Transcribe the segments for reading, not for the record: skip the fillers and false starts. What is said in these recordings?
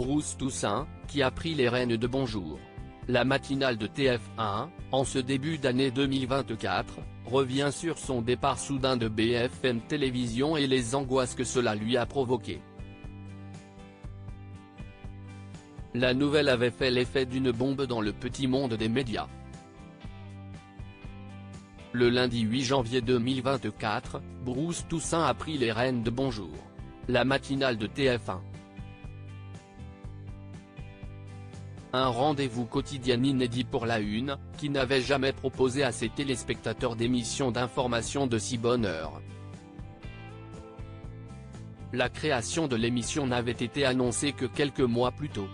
Bruce Toussaint, qui a pris les rênes de Bonjour. La matinale de TF1, en ce début d'année 2024, revient sur son départ soudain de BFM Télévision et les angoisses que cela lui a provoquées. La nouvelle avait fait l'effet d'une bombe dans le petit monde des médias. Le lundi 8 janvier 2024, Bruce Toussaint a pris les rênes de Bonjour. La matinale de TF1. Un rendez-vous quotidien inédit pour la Une, qui n'avait jamais proposé à ses téléspectateurs d'émissions d'information de si bonne heure. La création de l'émission n'avait été annoncée que quelques mois plus tôt.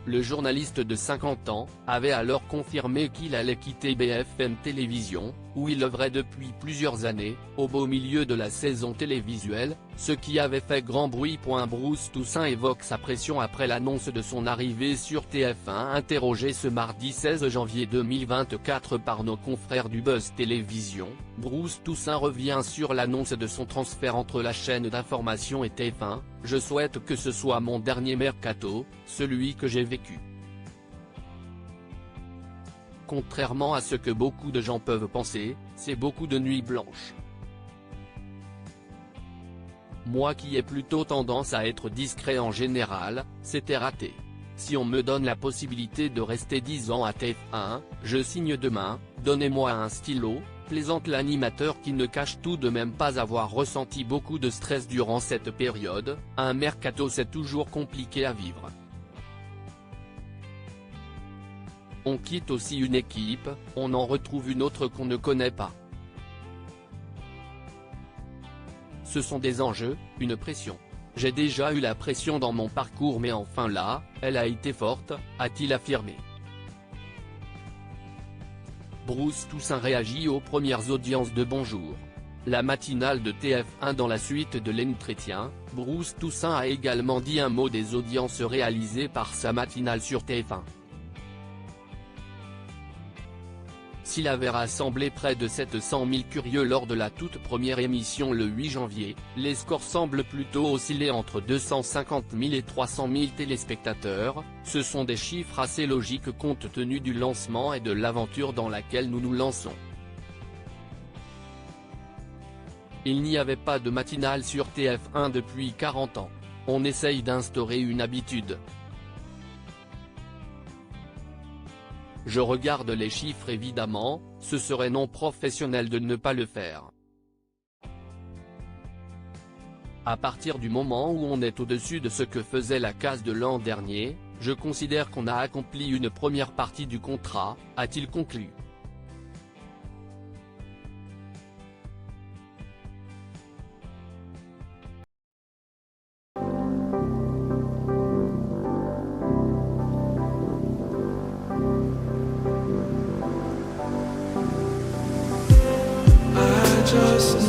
Le journaliste de 50 ans, avait alors confirmé qu'il allait quitter BFM Télévision, où il œuvrait depuis plusieurs années, au beau milieu de la saison télévisuelle, ce qui avait fait grand bruit. Bruce Toussaint évoque sa pression après l'annonce de son arrivée sur TF1. Interrogé ce mardi 16 janvier 2024 par nos confrères du Buzz Télévision, Bruce Toussaint revient sur l'annonce de son transfert entre la chaîne d'information et TF1. « Je souhaite que ce soit mon dernier mercato, celui que j'ai vécu. Contrairement à ce que beaucoup de gens peuvent penser, c'est beaucoup de nuits blanches. Moi qui ai plutôt tendance à être discret en général, c'était raté. Si on me donne la possibilité de rester 10 ans à TF1, je signe demain, donnez-moi un stylo », plaisante l'animateur qui ne cache tout de même pas avoir ressenti beaucoup de stress durant cette période. Un mercato c'est toujours compliqué à vivre. On quitte aussi une équipe, on en retrouve une autre qu'on ne connaît pas. Ce sont des enjeux, une pression. J'ai déjà eu la pression dans mon parcours mais enfin là, elle a été forte, a-t-il affirmé. Bruce Toussaint réagit aux premières audiences de Bonjour. La matinale de TF1 dans la suite de l'entretien, Bruce Toussaint a également dit un mot des audiences réalisées par sa matinale sur TF1. S'il avait rassemblé près de 700 000 curieux lors de la toute première émission le 8 janvier, les scores semblent plutôt osciller entre 250 000 et 300 000 téléspectateurs. Ce sont des chiffres assez logiques compte tenu du lancement et de l'aventure dans laquelle nous nous lançons. Il n'y avait pas de matinale sur TF1 depuis 40 ans. On essaye d'instaurer une habitude. Je regarde les chiffres évidemment, ce serait non professionnel de ne pas le faire. À partir du moment où on est au-dessus de ce que faisait la case de l'an dernier, je considère qu'on a accompli une première partie du contrat, a-t-il conclu. Just